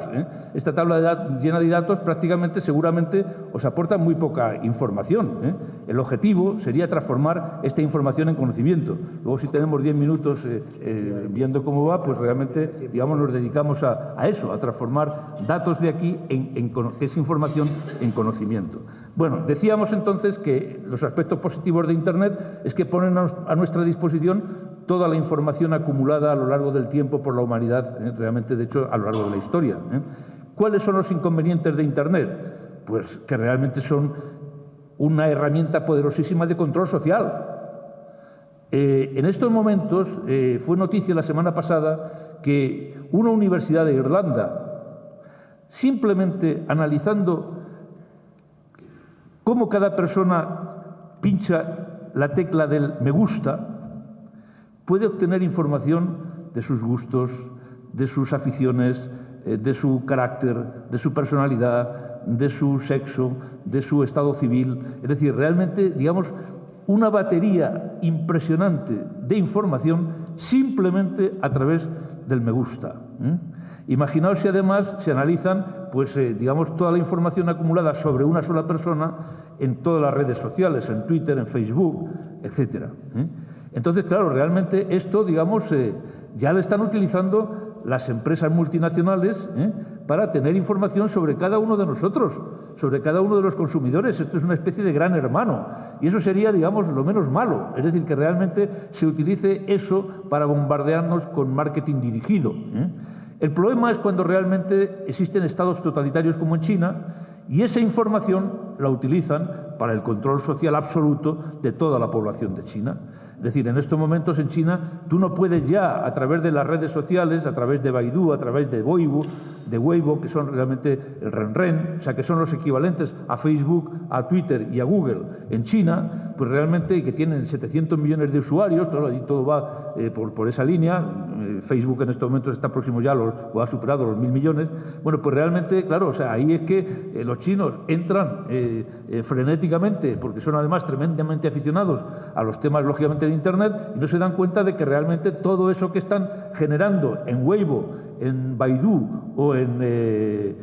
Esta tabla llena de datos prácticamente, seguramente, os aporta muy poca información. El objetivo sería transformar esta información en conocimiento. Luego, si tenemos 10 minutos viendo cómo va, pues realmente, digamos, nos dedicamos a eso, a transformar datos de aquí, que es información, en conocimiento. Bueno, decíamos entonces que los aspectos positivos de Internet es que ponen a nuestra disposición toda la información acumulada a lo largo del tiempo por la humanidad, realmente, de hecho, a lo largo de la historia. ¿Cuáles son los inconvenientes de Internet? Pues que realmente son una herramienta poderosísima de control social. En estos momentos, fue noticia la semana pasada que una universidad de Irlanda, simplemente analizando cómo cada persona pincha la tecla del me gusta, puede obtener información de sus gustos, de sus aficiones, de su carácter, de su personalidad, de su sexo, de su estado civil. Es decir, realmente, digamos, una batería impresionante de información simplemente a través del me gusta. Imaginaos si además se analizan, pues, digamos, toda la información acumulada sobre una sola persona en todas las redes sociales, en Twitter, en Facebook, etcétera. Entonces, claro, realmente esto, digamos, ya lo están utilizando las empresas multinacionales para tener información sobre cada uno de nosotros, sobre cada uno de los consumidores. Esto es una especie de gran hermano. Y eso sería, digamos, lo menos malo. Es decir, que realmente se utilice eso para bombardearnos con marketing dirigido. El problema es cuando realmente existen estados totalitarios como en China y esa información la utilizan para el control social absoluto de toda la población de China. Es decir, en estos momentos en China tú no puedes ya, a través de las redes sociales, a través de Baidu, a través de Weibo, que son realmente el Renren, o sea, que son los equivalentes a Facebook, a Twitter y a Google en China, pues realmente, que tienen 700 millones de usuarios, claro, allí todo va por esa línea. Facebook en estos momentos está próximo ya, o ha superado los 1.000 millones. Bueno, pues realmente, claro, o sea, ahí es que los chinos entran frenéticamente, porque son además tremendamente aficionados a los temas, lógicamente, de Internet, y no se dan cuenta de que realmente todo eso que están generando en Weibo, en Baidu o en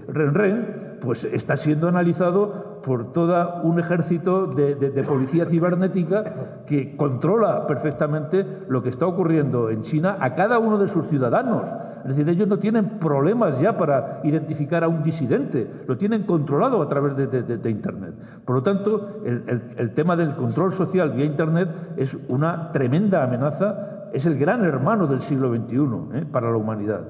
Renren, pues está siendo analizado por todo un ejército de policía cibernética que controla perfectamente lo que está ocurriendo en China a cada uno de sus ciudadanos. Es decir, ellos no tienen problemas ya para identificar a un disidente, lo tienen controlado a través de Internet. Por lo tanto, el tema del control social vía Internet es una tremenda amenaza, es el gran hermano del siglo XXI para la humanidad.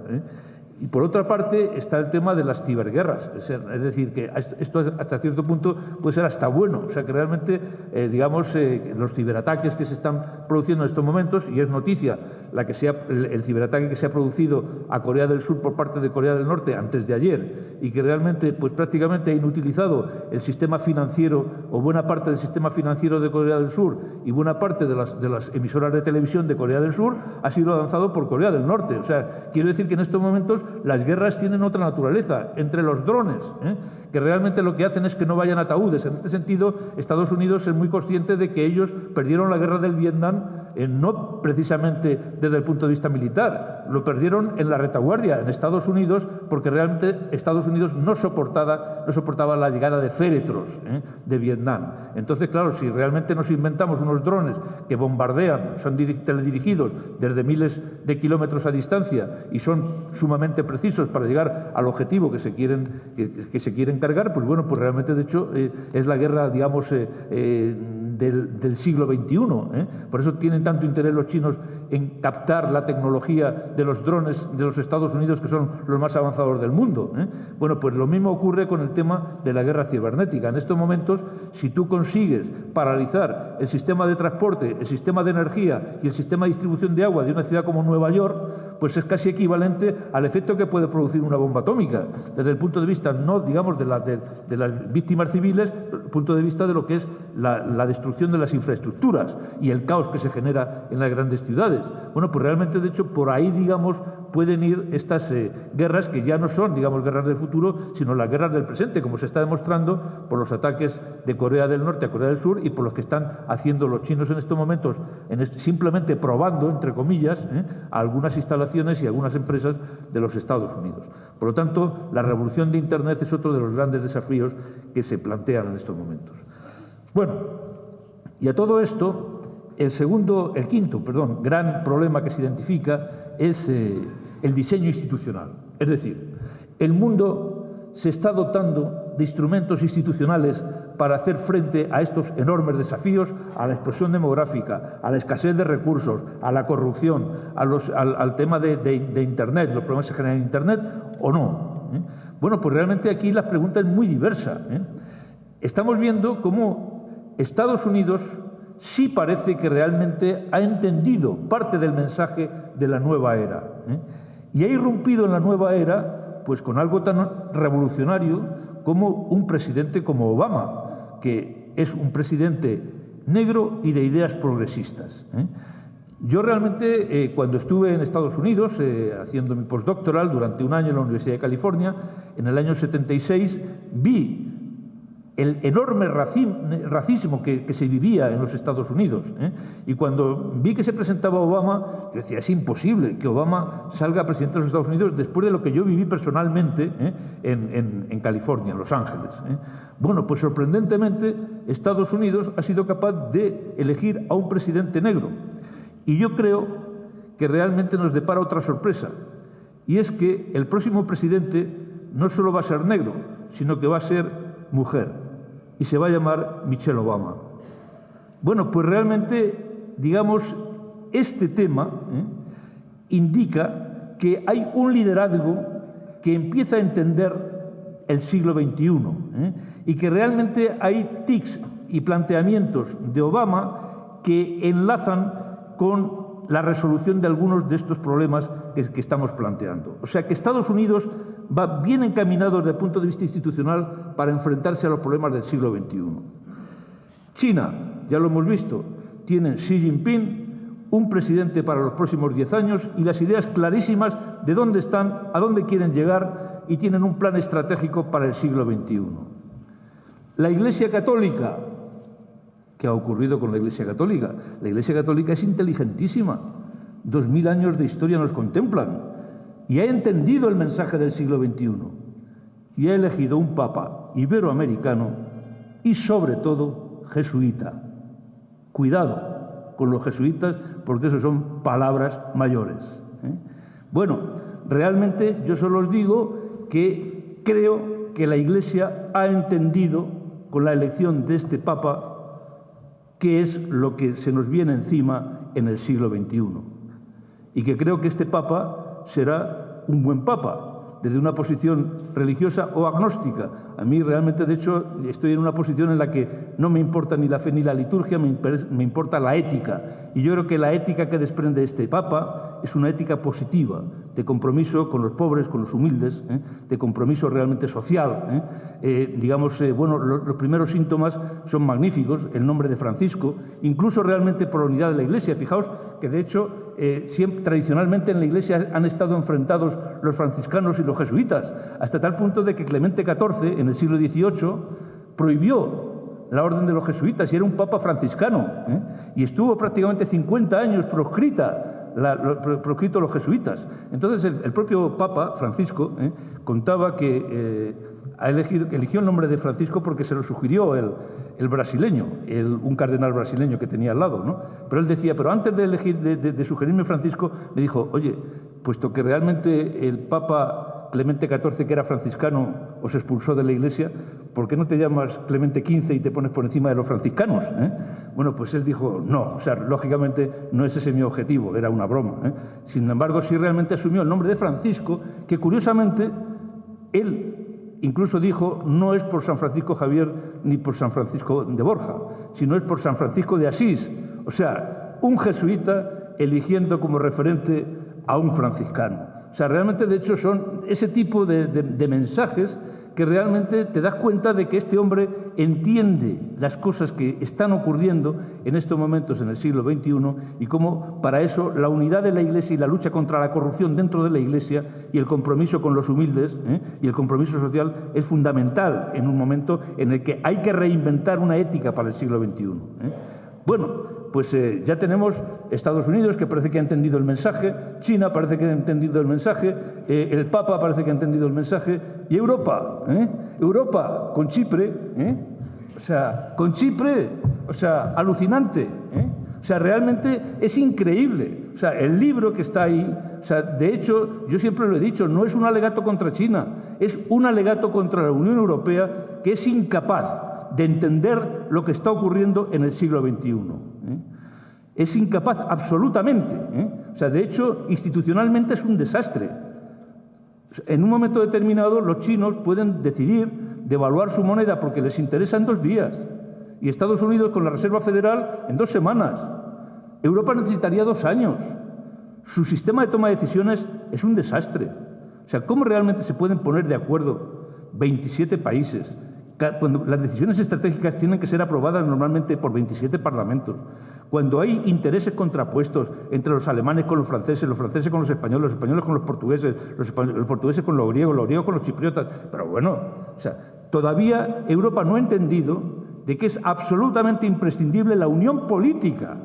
Y por otra parte está el tema de las ciberguerras, es decir, que esto hasta cierto punto puede ser hasta bueno, o sea que realmente, digamos, los ciberataques que se están produciendo en estos momentos, y es noticia el ciberataque que se ha producido a Corea del Sur por parte de Corea del Norte antes de ayer, y que realmente, pues prácticamente ha inutilizado el sistema financiero o buena parte del sistema financiero de Corea del Sur y buena parte de las emisoras de televisión de Corea del Sur, ha sido lanzado por Corea del Norte. O sea, quiero decir que en estos momentos las guerras tienen otra naturaleza, entre los drones, que realmente lo que hacen es que no vayan ataúdes. En este sentido, Estados Unidos es muy consciente de que ellos perdieron la guerra del Vietnam, no precisamente desde el punto de vista militar, lo perdieron en la retaguardia, en Estados Unidos, porque realmente Estados Unidos no soportaba la llegada de féretros de Vietnam. Entonces, claro, si realmente nos inventamos unos drones que bombardean, son teledirigidos desde miles de kilómetros a distancia y son sumamente precisos para llegar al objetivo que se quieren cargar, pues bueno, pues realmente, de hecho, es la guerra, digamos, del siglo XXI. Por eso tienen tanto interés los chinos en captar la tecnología de los drones de los Estados Unidos, que son los más avanzados del mundo. Bueno, pues lo mismo ocurre con el tema de la guerra cibernética. En estos momentos, si tú consigues paralizar el sistema de transporte, el sistema de energía y el sistema de distribución de agua de una ciudad como Nueva York, pues es casi equivalente al efecto que puede producir una bomba atómica, desde el punto de vista, no digamos de las víctimas civiles, desde el punto de vista de lo que es la destrucción de las infraestructuras y el caos que se genera en las grandes ciudades. Bueno, pues realmente, de hecho, por ahí, digamos, pueden ir estas guerras que ya no son, digamos, guerras del futuro, sino las guerras del presente, como se está demostrando por los ataques de Corea del Norte a Corea del Sur y por los que están haciendo los chinos en estos momentos, simplemente probando, entre comillas, algunas instalaciones y algunas empresas de los Estados Unidos. Por lo tanto, la revolución de Internet es otro de los grandes desafíos que se plantean en estos momentos. Bueno, y a todo esto, el quinto gran problema que se identifica es el diseño institucional. Es decir, el mundo se está dotando de instrumentos institucionales para hacer frente a estos enormes desafíos, a la explosión demográfica, a la escasez de recursos, a la corrupción, al tema de Internet, los problemas que se generan en Internet, o no. Bueno, pues realmente aquí la pregunta es muy diversa. Estamos viendo cómo Estados Unidos sí parece que realmente ha entendido parte del mensaje de la nueva era, y ha irrumpido en la nueva era pues con algo tan revolucionario como un presidente como Obama, que es un presidente negro y de ideas progresistas. Yo realmente, cuando estuve en Estados Unidos haciendo mi postdoctoral durante un año en la Universidad de California, en el año 76, vi el enorme racismo que se vivía en los Estados Unidos. Y cuando vi que se presentaba Obama, yo decía, es imposible que Obama salga presidente de los Estados Unidos después de lo que yo viví personalmente en California, en Los Ángeles. Bueno, pues sorprendentemente Estados Unidos ha sido capaz de elegir a un presidente negro. Y yo creo que realmente nos depara otra sorpresa, y es que el próximo presidente no solo va a ser negro, sino que va a ser mujer, y se va a llamar Michelle Obama. Bueno, pues realmente, digamos, este tema indica que hay un liderazgo que empieza a entender el siglo XXI, y que realmente hay tics y planteamientos de Obama que enlazan con la resolución de algunos de estos problemas que estamos planteando. O sea que Estados Unidos va bien encaminado desde el punto de vista institucional para enfrentarse a los problemas del siglo XXI. China, ya lo hemos visto, tiene Xi Jinping, un presidente para los próximos 10 años y las ideas clarísimas de dónde están, a dónde quieren llegar, y tienen un plan estratégico para el siglo XXI. La Iglesia Católica, ¿qué ha ocurrido con la Iglesia Católica? La Iglesia Católica es inteligentísima. 2000 años de historia nos contemplan. Y ha entendido el mensaje del siglo XXI. Y ha elegido un papa iberoamericano y, sobre todo, jesuita. Cuidado con los jesuitas, porque eso son palabras mayores. Bueno, realmente yo solo os digo que creo que la Iglesia ha entendido, con la elección de este papa, qué es lo que se nos viene encima en el siglo XXI. Y que creo que este papa será un buen papa, desde una posición religiosa o agnóstica. A mí realmente, de hecho, estoy en una posición en la que no me importa ni la fe ni la liturgia, me importa la ética. Y yo creo que la ética que desprende este papa es una ética positiva, de compromiso con los pobres, con los humildes, de compromiso realmente social. Bueno, los primeros síntomas son magníficos, el nombre de Francisco, incluso realmente por la unidad de la Iglesia. Fijaos que, de hecho, siempre, tradicionalmente en la Iglesia han estado enfrentados los franciscanos y los jesuitas, hasta tal punto de que Clemente XIV, en el siglo XVIII, prohibió la orden de los jesuitas, y era un papa franciscano, y estuvo prácticamente 50 años proscrito los jesuitas. Entonces el propio Papa Francisco contaba que eligió el nombre de Francisco porque se lo sugirió el brasileño, un cardenal brasileño que tenía al lado, ¿no? Pero él decía, pero antes de elegir, de sugerirme Francisco, me dijo, oye, puesto que realmente el Papa Clemente XIV, que era franciscano, os expulsó de la Iglesia, ¿por qué no te llamas Clemente XV y te pones por encima de los franciscanos? Bueno, pues él dijo, no, o sea, lógicamente no es ese mi objetivo, era una broma. Sin embargo, sí realmente asumió el nombre de Francisco, que curiosamente él incluso dijo, no es por San Francisco Javier ni por San Francisco de Borja, sino es por San Francisco de Asís. O sea, un jesuita eligiendo como referente a un franciscano. O sea, realmente, de hecho, son ese tipo de mensajes que realmente te das cuenta de que este hombre entiende las cosas que están ocurriendo en estos momentos en el siglo XXI y cómo para eso la unidad de la Iglesia y la lucha contra la corrupción dentro de la Iglesia y el compromiso con los humildes y el compromiso social es fundamental en un momento en el que hay que reinventar una ética para el siglo XXI. Bueno, pues ya tenemos Estados Unidos, que parece que ha entendido el mensaje, China parece que ha entendido el mensaje, el Papa parece que ha entendido el mensaje, y Europa, Europa con Chipre, o sea, con Chipre, o sea, alucinante, o sea, realmente es increíble. O sea, el libro que está ahí, o sea, de hecho, yo siempre lo he dicho, no es un alegato contra China, es un alegato contra la Unión Europea que es incapaz de entender lo que está ocurriendo en el siglo XXI. Es incapaz absolutamente. O sea, de hecho, institucionalmente es un desastre. En un momento determinado, los chinos pueden decidir devaluar su moneda porque les interesa en 2 días. Y Estados Unidos, con la Reserva Federal, en 2 semanas. Europa necesitaría 2 años. Su sistema de toma de decisiones es un desastre. O sea, ¿cómo realmente se pueden poner de acuerdo 27 países? Cuando las decisiones estratégicas tienen que ser aprobadas normalmente por 27 parlamentos, cuando hay intereses contrapuestos entre los alemanes con los franceses con los españoles con los portugueses con los griegos con los chipriotas. Pero bueno, o sea, todavía Europa no ha entendido de que es absolutamente imprescindible la unión política,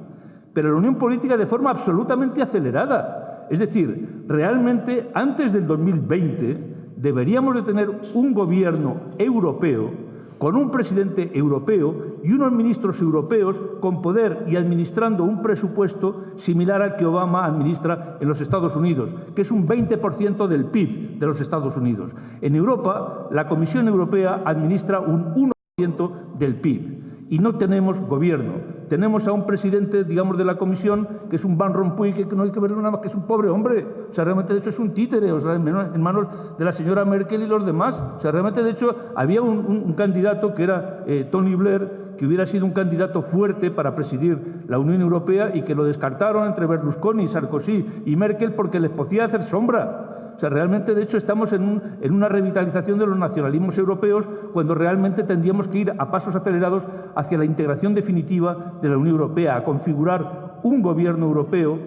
pero la unión política de forma absolutamente acelerada. Es decir, realmente antes del 2020 deberíamos de tener un gobierno europeo con un presidente europeo y unos ministros europeos con poder y administrando un presupuesto similar al que Obama administra en los Estados Unidos, que es un 20% del PIB de los Estados Unidos. En Europa, la Comisión Europea administra un 1% del PIB. Y no tenemos gobierno. Tenemos a un presidente, digamos, de la Comisión, que es un Van Rompuy, que no hay que verlo nada más que es un pobre hombre. O sea, realmente, de hecho, es un títere, o sea, en manos de la señora Merkel y los demás. O sea, realmente, de hecho, había un candidato que era Tony Blair, que hubiera sido un candidato fuerte para presidir la Unión Europea y que lo descartaron entre Berlusconi, Sarkozy y Merkel porque les podía hacer sombra. O sea, realmente, de hecho, estamos en una revitalización de los nacionalismos europeos cuando realmente tendríamos que ir a pasos acelerados hacia la integración definitiva de la Unión Europea, a configurar un gobierno europeo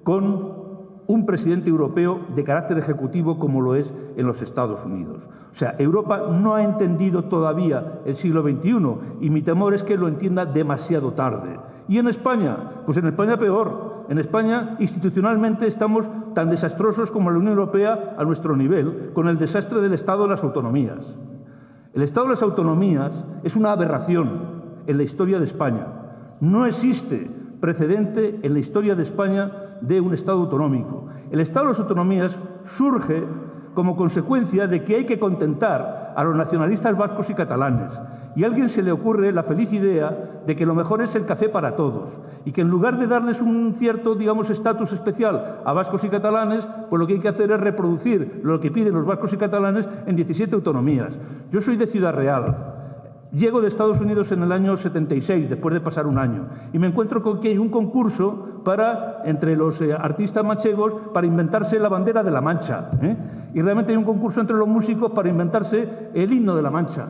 con un presidente europeo de carácter ejecutivo como lo es en los Estados Unidos. O sea, Europa no ha entendido todavía el siglo XXI y mi temor es que lo entienda demasiado tarde. ¿Y en España? Pues en España peor. En España, institucionalmente, estamos tan desastrosos como la Unión Europea a nuestro nivel, con el desastre del Estado de las autonomías. El Estado de las autonomías es una aberración en la historia de España. No existe precedente en la historia de España de un Estado autonómico. El Estado de las autonomías surge como consecuencia de que hay que contentar a los nacionalistas vascos y catalanes. Y a alguien se le ocurre la feliz idea de que lo mejor es el café para todos y que en lugar de darles un cierto, digamos, estatus especial a vascos y catalanes, pues lo que hay que hacer es reproducir lo que piden los vascos y catalanes en 17 autonomías. Yo soy de Ciudad Real. Llego de Estados Unidos en el año 76, después de pasar un año, y me encuentro con que hay un concurso entre los artistas manchegos para inventarse la bandera de la Mancha. Y realmente hay un concurso entre los músicos para inventarse el himno de la Mancha.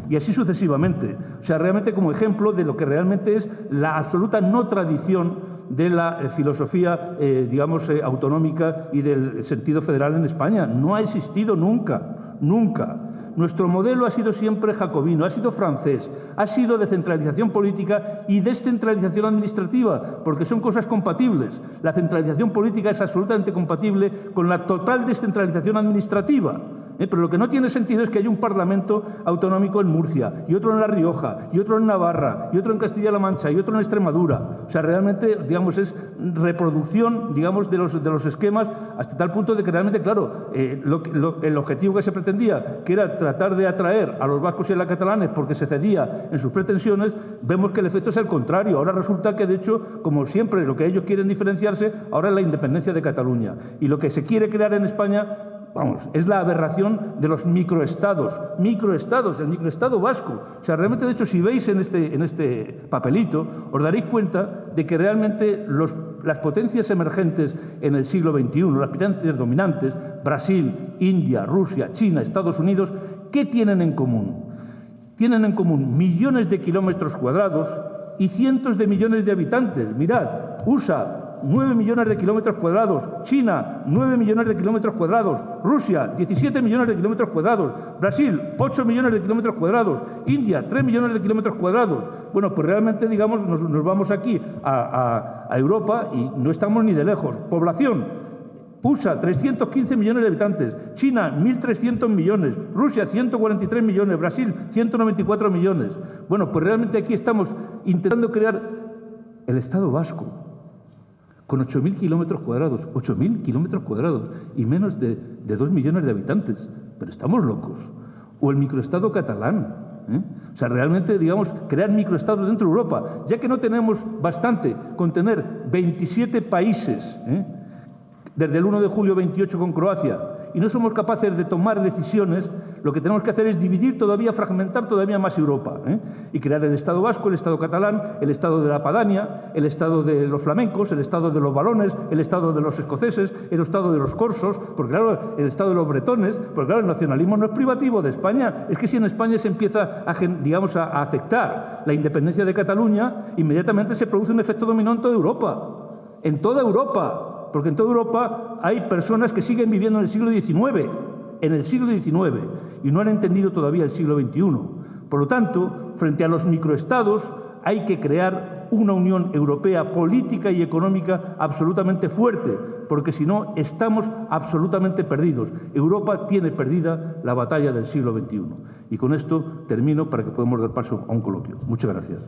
Y así sucesivamente. O sea, realmente como ejemplo de lo que realmente es la absoluta no tradición de la filosofía, digamos, autonómica y del sentido federal en España. No ha existido nunca, nunca. Nuestro modelo ha sido siempre jacobino, ha sido francés, ha sido de centralización política y descentralización administrativa, porque son cosas compatibles. La centralización política es absolutamente compatible con la total descentralización administrativa. Pero lo que no tiene sentido es que haya un Parlamento autonómico en Murcia, y otro en La Rioja, y otro en Navarra, y otro en Castilla-La Mancha, y otro en Extremadura. O sea, realmente, digamos, es reproducción, digamos, de los esquemas, hasta tal punto de que realmente, claro, el objetivo que se pretendía, que era tratar de atraer a los vascos y a los catalanes porque se cedía en sus pretensiones, vemos que el efecto es el contrario. Ahora resulta que, de hecho, como siempre, lo que ellos quieren diferenciarse, ahora es la independencia de Cataluña. Y lo que se quiere crear en España, vamos, es la aberración de los microestados, el microestado vasco. O sea, realmente, de hecho, si veis en este papelito, os daréis cuenta de que realmente las potencias emergentes en el siglo XXI, las potencias dominantes, Brasil, India, Rusia, China, Estados Unidos, ¿qué tienen en común? Tienen en común millones de kilómetros cuadrados y cientos de millones de habitantes. Mirad, USA, 9 millones de kilómetros cuadrados, China, 9 millones de kilómetros cuadrados, Rusia, 17 millones de kilómetros cuadrados, Brasil, 8 millones de kilómetros cuadrados, India, 3 millones de kilómetros cuadrados. Bueno, pues realmente, digamos, nos vamos aquí a Europa y no estamos ni de lejos. Población: USA, 315 millones de habitantes, China, 1.300 millones, Rusia, 143 millones, Brasil, 194 millones. Bueno, pues realmente aquí estamos intentando crear el Estado vasco, con 8.000 kilómetros cuadrados, 8.000 kilómetros cuadrados y menos de 2 millones de habitantes. Pero estamos locos. O el microestado catalán. O sea, realmente, digamos, crear microestados dentro de Europa, ya que no tenemos bastante con tener 27 países, desde el 1 de julio 28 con Croacia, y no somos capaces de tomar decisiones, lo que tenemos que hacer es dividir todavía, fragmentar todavía más Europa, y crear el Estado vasco, el Estado catalán, el Estado de la Padania, el Estado de los flamencos, el Estado de los valones, el Estado de los escoceses, el Estado de los corsos, porque claro, el Estado de los bretones, porque claro, el nacionalismo no es privativo de España. Es que si en España se empieza a aceptar la independencia de Cataluña, inmediatamente se produce un efecto dominó en toda Europa. En toda Europa. Porque en toda Europa hay personas que siguen viviendo en el siglo XIX, y no han entendido todavía el siglo XXI. Por lo tanto, frente a los microestados hay que crear una Unión Europea política y económica absolutamente fuerte, porque si no estamos absolutamente perdidos. Europa tiene perdida la batalla del siglo XXI. Y con esto termino para que podamos dar paso a un coloquio. Muchas gracias.